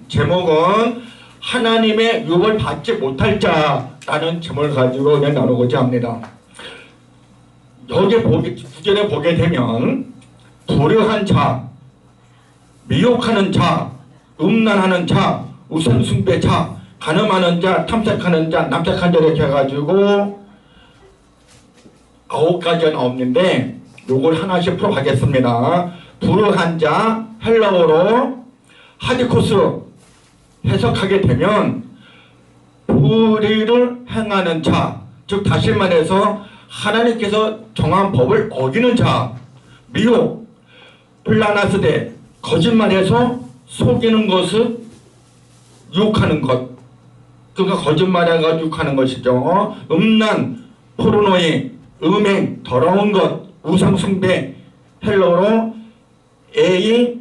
제목은 하나님의 유업을 받지 못할 자라는 제목을 가지고 나누고자 합니다. 여기 구절에 보게 되면 불의한 자, 미혹하는 자, 음란하는 자, 우상숭배 자, 간음하는 자, 탐색하는 자, 남색한 자 이렇게 해가지고 9가지가 나오는데 요걸 하나씩 풀어가겠습니다. 불의한 자, 헬라어로 하디코스 해석하게 되면 불의를 행하는 자, 즉 다시 말해서 하나님께서 정한 법을 어기는 자, 미혹, 플라나스데 거짓말해서 속이는 것을 유혹하는 것, 그러니까 거짓말해서 유혹하는 것이죠. 음란, 포르노이, 음행, 더러운 것, 우상숭배, 헬로로 에이,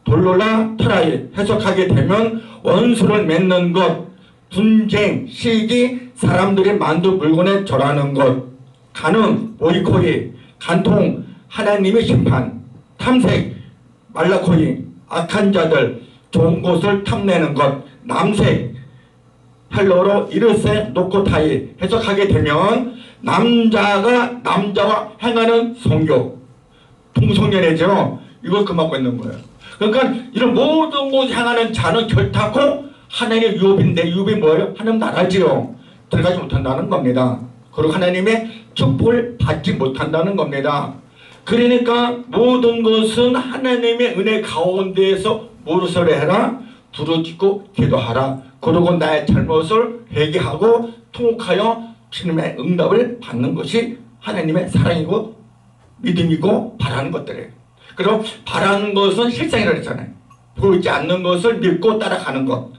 돌로라, 트라이 해석하게 되면 원수를 맺는 것, 분쟁, 시기, 사람들이 만든 물건에 절하는 것, 간음, 보이코이, 간통, 하나님의 심판, 탐색, 말라코이, 악한 자들, 좋은 것을 탐내는 것, 남색, 헬로로 이르세 노코타이 해석하게 되면 남자가 남자와 행하는 성교, 동성연애죠. 이걸 금하고 있는 거예요. 그러니까 이런 모든 것을 향하는 자는 결타고 하나님의 유업인데, 유업이 뭐예요? 하나님 나라지요. 들어가지 못한다는 겁니다. 그리고 하나님의 축복을 받지 못한다는 겁니다. 그러니까 모든 것은 하나님의 은혜 가운데에서 무엇을 해라? 부르짖고 기도하라. 그리고 나의 잘못을 회개하고 통곡하여 주님의 응답을 받는 것이 하나님의 사랑이고 믿음이고 바라는 것들이에요. 그리고 바라는 것은 실상이라고 했잖아요. 보이지 않는 것을 믿고 따라가는 것.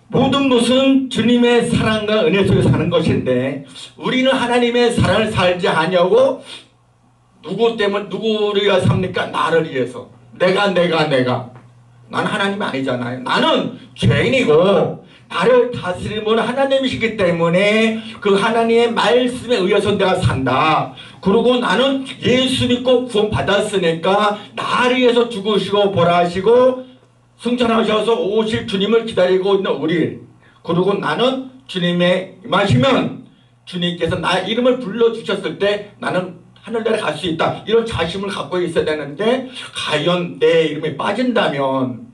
모든 것은 주님의 사랑과 은혜 속에 사는 것인데 우리는 하나님의 사랑을 살지 아니하고 누구 때문에 누구를 위해 삽니까? 나를 위해서. 내가 난 하나님이 아니잖아요. 나는 죄인이고 나를 다스리는 분은 하나님이시기 때문에 그 하나님의 말씀에 의해서 내가 산다. 그리고 나는 예수 믿고 구원 받았으니까 나를 위해서 죽으시고 벌하시고 승천하셔서 오실 주님을 기다리고 있는 우리. 그리고 나는 주님의 임하시면 주님께서 나의 이름을 불러주셨을 때 나는 하늘나라에 갈 수 있다. 이런 자신을 갖고 있어야 되는데 과연 내 이름이 빠진다면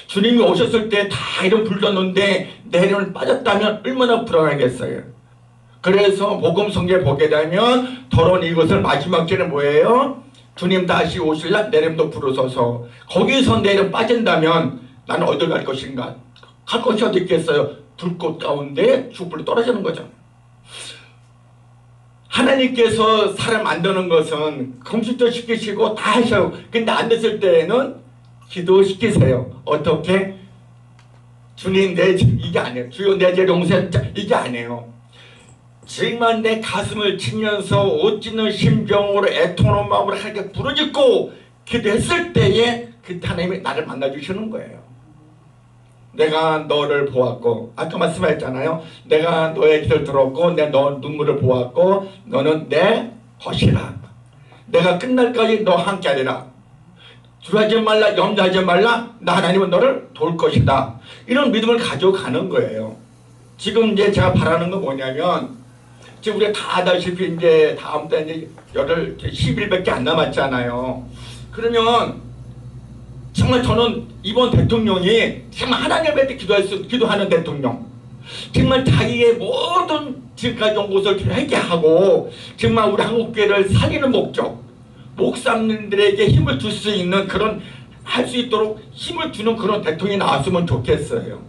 주님이 오셨을 때 다 이름 불렀는데 내 이름을 빠졌다면 얼마나 불안하겠어요. 그래서 복음 성경에 보게 되면 더러운 이것을 마지막 절에 뭐예요? 주님 다시 오실 날 내 이름도 부르소서. 거기서 내 이름 빠진다면 나는 어딜 갈 것인가? 갈 곳이 어디 있겠어요? 불꽃 가운데 죽불로 떨어지는 거죠. 하나님께서 사람 만드는 것은 컴퓨터 시키시고 다 하셔요. 근데 안 됐을 때에는 기도시키세요. 어떻게? 주님 내 이게 아니에요. 주여 내 죄 용서해. 이게 아니에요. 정말 내 가슴을 치면서 옷 찢는 심정으로 애통하는 마음으로 하나님께 부르짖고 기도했을 때에 그때 하나님이 나를 만나주시는 거예요. 내가 너를 보았고 아까 말씀하셨잖아요. 내가 너의 기도를 들었고 내 너 눈물을 보았고 너는 내 것이라. 내가 끝날까지 너와 함께하리라. 두려워하지 말라, 염려하지 말라. 나 하나님은 너를 도울 것이다. 이런 믿음을 가지고 가는 거예요. 지금 이제 제가 바라는 건 뭐냐면 지금 우리가 다 아다시피 이제 다음 달 이제 10일밖에 안 남았잖아요. 그러면 정말 저는 이번 대통령이 정말 하나님한테 기도하는 대통령, 정말 자기의 모든 지금까지 온 것을 회개하고 정말 우리 한국교회를 살리는 목적, 목사님들에게 힘을 줄 수 있는 그런 할 수 있도록 힘을 주는 그런 대통령이 나왔으면 좋겠어요.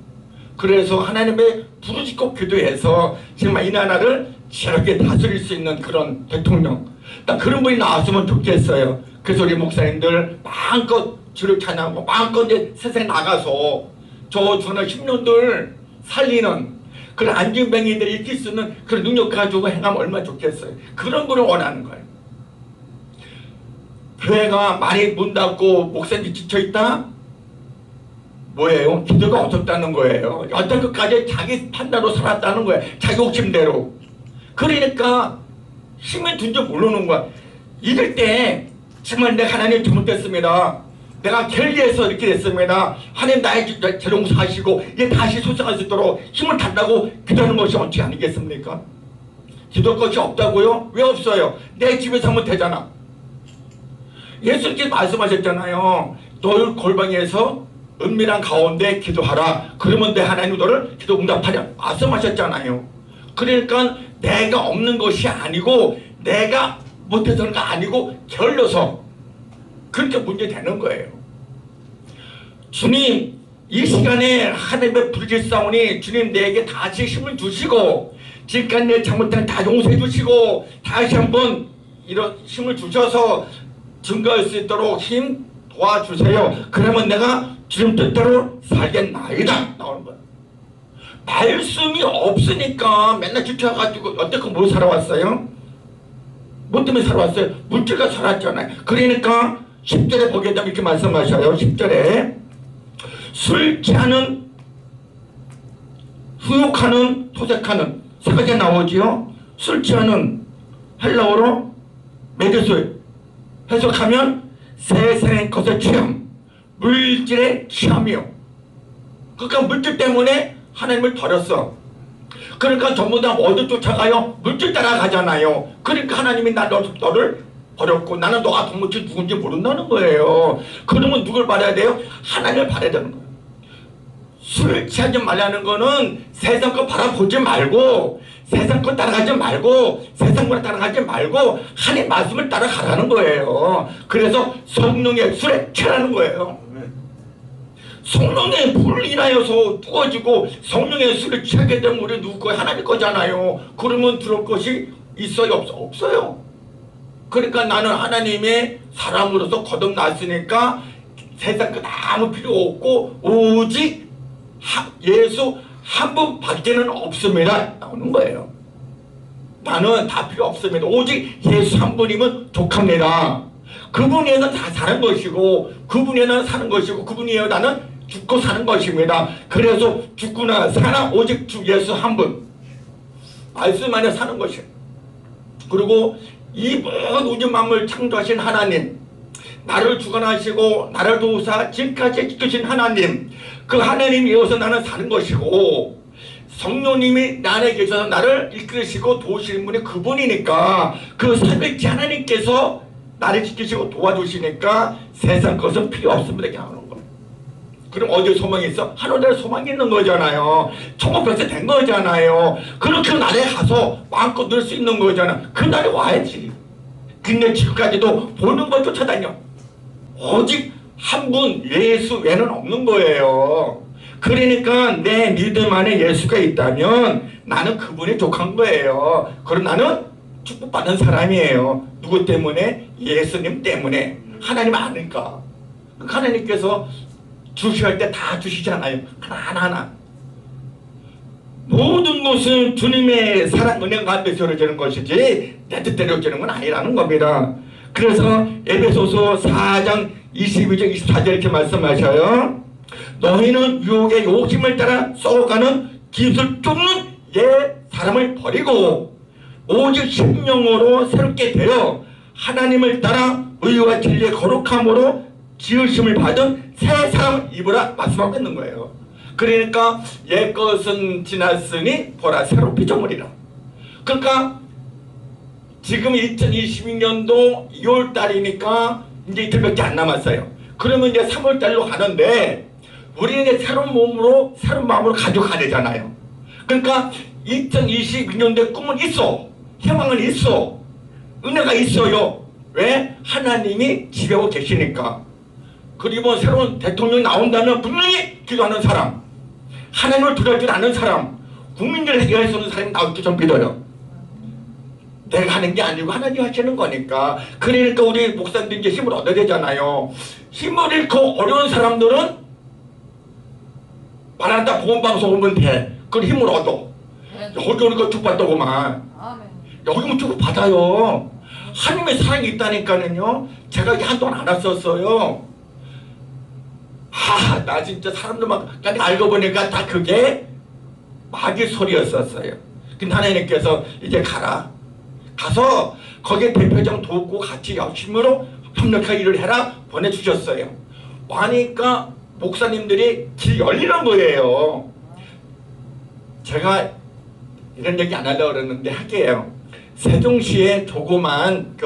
그래서 하나님의 부르짖고 기도해서 정말 이 나라를 지혜롭게 다스릴 수 있는 그런 대통령, 그런 분이 나왔으면 좋겠어요. 그래서 우리 목사님들 마음껏 주를 찬양하고 마음껏 이제 세상에 나가서 저 주는 10년들 살리는 그런 안진뱅이들이 익힐 수 있는 그런 능력 가지고 행하면 얼마나 좋겠어요. 그런 거를 원하는 거예요. 교회가 많이 문 닫고 목사님이 지쳐있다? 뭐예요? 기도가 없었다는 거예요. 어떤 것까지 자기 판단으로 살았다는 거예요. 자기 욕심대로. 그러니까 힘을 둔 줄 모르는 거야. 이럴 때 정말 내가 하나님 잘못됐습니다. 내가 결리해서 이렇게 됐습니다. 하나님 나의 죄 용서하시고 이제 다시 소생할 수 있도록 힘을 달라고 기도하는 것이 어떻게 아니겠습니까? 기도할 것이 없다고요? 왜 없어요? 내 집에서 하면 되잖아. 예수님께서 말씀하셨잖아요. 너희 골방에서 은밀한 가운데 기도하라. 그러면 내 하나님 너를 기도 응답하랴. 말씀하셨잖아요. 그러니까 내가 없는 것이 아니고 내가 못해서가 아니고 결려서 그렇게 문제되는 거예요. 주님, 이 시간에 하나님의 부르짖사오니 주님 내게 다시 힘을 주시고 지금까지 내 잘못한 다 용서해 주시고 다시 한번 이런 힘을 주셔서 증거할 수 있도록 힘 도와주세요. 그러면 내가 주님 뜻대로 살겠나이다. 나오는 거예요. 말씀이 없으니까 맨날 지쳐가지고 여태껏 뭐 살아왔어요? 뭐 때문에 살아왔어요? 물질과 살았잖아요. 그러니까 10절에 보게 되면 이렇게 말씀하셔요. 10절에 술 취하는, 후욕하는, 토색하는 세 가지 나오지요. 술 취하는 헬라어로 메드소이 해석하면 세상의 것의 취함, 물질의 취함이요. 그러니까 물질 때문에 하나님을 버렸어. 그러니까 전부 다 어디 쫓아가요? 물질 따라가잖아요. 그러니까 하나님이 너를 버렸고 나는 너가 도무지 누군지 모른다는 거예요. 그러면 누굴 바라야 돼요? 하나님을 바라야 되는 거예요. 술 취하지 말라는 거는 세상 거 바라보지 말고 세상 거 따라가지 말고 세상 거 따라가지 말고 하나님 말씀을 따라가라는 거예요. 그래서 성령의 술에 취하라는 거예요. 성령의 불을 인하여서 두어지고 성령의 술을 취하게 되면 우리 누구 거예요? 하나님 거잖아요. 그러면 들을 것이 있어요? 없어요. 그러니까 나는 하나님의 사람으로서 거듭났으니까 세상 거 아무 필요 없고 오직 예수 한 분 밖에는 없습니다. 나오는 거예요. 나는 다 필요 없습니다. 오직 예수 한 분이면 족합니다. 그분에는 다 사는 것이고 그분에는 사는 것이고 그분이에요. 나는 죽고 사는 것입니다. 그래서 죽구나 사나 오직 주 예수 한 분 말씀 안에 사는 것이에요. 그리고 이 모든 우주 만물 창조하신 하나님, 나를 주관하시고 나를 도우사 지금까지 지키신 하나님, 그 하나님이 이어서 나는 사는 것이고 성령님이 나 안에 계셔서 나를 이끌으시고 도우시는 분이 그분이니까 그 살백지 하나님께서 나를 지키시고 도와주시니까 세상 것은 필요 없습니다. 이렇게 하는 거예요. 그럼 어디에 소망이 있어? 하늘에 소망이 있는 거잖아요. 천국 백세 된 거잖아요. 그럼 그 날에 가서 마음껏 누릴 수 있는 거잖아. 그 날에 와야지. 근데 지금까지도 보는 걸 쫓아다녀. 오직 한 분 예수 외에는 없는 거예요. 그러니까 내 믿음 안에 예수가 있다면 나는 그분이 족한 거예요. 그럼 나는 축복받는 사람이에요. 누구 때문에? 예수님 때문에. 하나님 아니까. 하나님께서 주시할 때 다 주시잖아요. 하나하나. 모든 것은 주님의 사랑 은혜 가운데 이루어지는 것이지 내 뜻대로 이루어지는 건 아니라는 겁니다. 그래서 에베소서 4장 22절 24절 이렇게 말씀하셔요. 너희는 유혹의 욕심을 따라 썩어가는 기술 쫓는 옛 사람을 버리고 오직 심령으로 새롭게 되어 하나님을 따라 의와 진리의 거룩함으로 지으심을 받은 새 사람을 입으라 말씀하고 있는 거예요. 그러니까 옛것은 지났으니 보라 새로 피조물이라. 그러니까 지금 2022년도 2월달이니까 이제 이틀밖에 안 남았어요. 그러면 이제 3월달로 가는데 우리는 이제 새로운 몸으로 새로운 마음으로 가져가야 되잖아요. 그러니까 2022년도에 꿈은 있어. 희망은 있어. 은혜가 있어요. 왜? 하나님이 지배하고 계시니까. 그리고 새로운 대통령이 나온다면 분명히 기도하는 사람, 하나님을 두려울 줄 아는 사람, 국민들을 해결할 수 있는 사람이 나올 줄 좀 믿어요. 내가 하는 게 아니고 하나님 하시는 거니까. 그러니까 우리 목사님들 이제 힘을 얻어야 되잖아요. 힘을 잃고 어려운 사람들은 말한다 보험방송 오면 돼. 그걸 힘을 얻어. 여기 오니까 축복받더구만. 여기 오면 축복받아요. 하나님의 사랑이 있다니까는요. 제가 한동안 안 왔었어요. 나 진짜 사람들만 알고 보니까 다 그게 마귀 소리였었어요. 근데 하나님께서 이제 가라. 가서 거기에 대표장 돕고 같이 열심으로 협력하게 일을 해라 보내주셨어요. 와니까 목사님들이 길 열리는 거예요. 제가 이런 얘기 안 하려고 그랬는데 할게요. 세종시에 조그만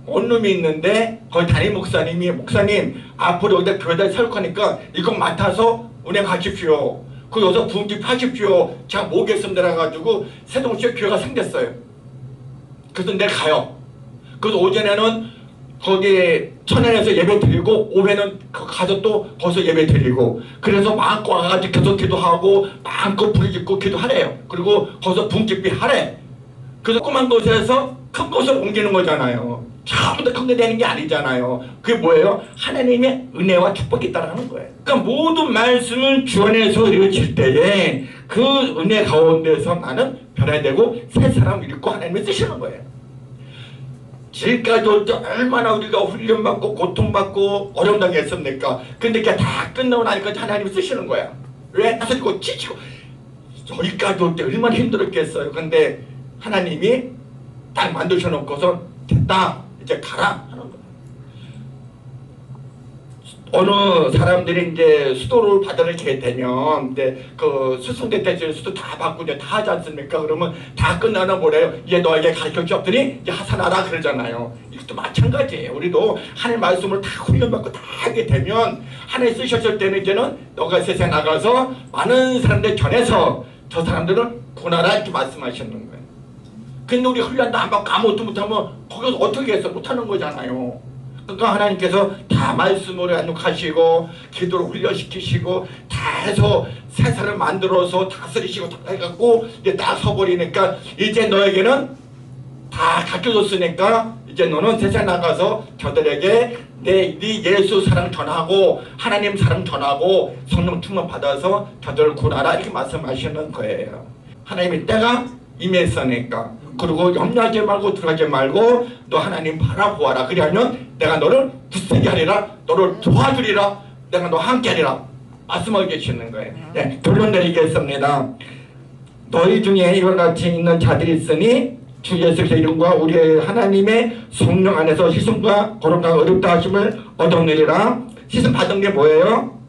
원룸이 있는데 거기 담임 목사님이 목사님 앞으로 여기다 교회다 세울 거니까 이거 맡아서 운행하십시오. 그 여기서 부흥집 하십시오. 제가 모으겠습니다 해가지고 세종시에 교회가 생겼어요. 그래서 내일 가요. 그래서 오전에는 거기 천안에서 예배 드리고 오후에는 가서 또 거기서 예배 드리고 그래서 마음껏 와가지고 계속 기도하고 마음껏 부르짖고 기도하래요. 그리고 거기서 부흥집비 하래. 그래서 조그만 곳에서 큰 곳으로 옮기는 거잖아요. 처음부터 큰 게 되는 게 아니잖아요. 그게 뭐예요? 하나님의 은혜와 축복이 있다는 거예요. 그러니까 모든 말씀을 주 안에서 이루어질 때에 그 은혜 가운데서 나는 변화되고 새 사람을 잃고 하나님이 쓰시는 거예요. 지금까지 올 때 얼마나 우리가 훈련받고 고통받고 어려움 당했습니까? 근데 그게 다 끝나고 나니까 하나님이 쓰시는 거야. 왜? 다스리고 지치고 여기까지 올 때 얼마나 힘들었겠어요. 근데 하나님이 딱 만드셔놓고서 됐다 이제 가라 하는 거예요. 어느 사람들이 이제 수도를 받아들게 되면 이제 그 수송대 때 수도 다 받고 이제 다 하지 않습니까? 그러면 다 끝나면 뭐래요? 이제 너에게 가르쳐 주었더니 이제 하산하라 그러잖아요. 이것도 마찬가지예요. 우리도 하나님 말씀을 다 훈련받고 다 하게 되면 하나님 쓰셨을 때는 이제는 너가 세상에 나가서 많은 사람들 전해서 저 사람들은 구원하라 이렇게 말씀하시는 거예요. 근데 우리 훈련도 안 받고 아무것도 못하면 거기서 어떻게 해서 못하는 거잖아요. 그러니까 하나님께서 다 말씀으로 양육하시고 기도로 훈련시키시고 다 해서 새 사람을 만들어서 다스리시고 다 해갖고 이제 딱 서버리니까 이제 너에게는 다 가르쳐줬으니까 이제 너는 세상 나가서 저들에게 네 예수 사랑 전하고 하나님 사랑 전하고 성령 충만 받아서 저들을 구하라 이렇게 말씀하시는 거예요. 하나님의 때가 임했으니까. 그리고 염려하지 말고 들어가지 말고 너 하나님 바라보아라. 그리하면 내가 너를 굳세게 하리라. 너를 도와주리라. 내가 너와 함께 하리라. 말씀하고 계시는 거예요. 네, 결론 내리겠습니다. 너희 중에 이와 같이 있는 자들이 있으니 주 예수 그리스도의 이름과 우리의 하나님의 성령 안에서 희생과 거룩과 어렵다 하심을 얻어내리라. 희생 받은 게 뭐예요?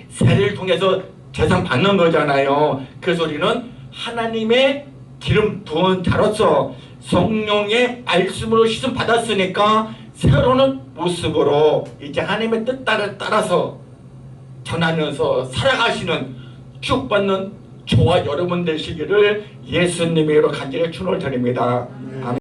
세례를 통해서 재산 받는 거잖아요. 그래서 우리는 하나님의 기름 부은 자로서 성령의 말씀으로 시선 받았으니까 새로운 모습으로 이제 하나님의 뜻 따라서 전하면서 살아가시는 축복받는 저와 여러분 되시기를 예수님의 이름으로 간절히 축원을 드립니다. 아멘.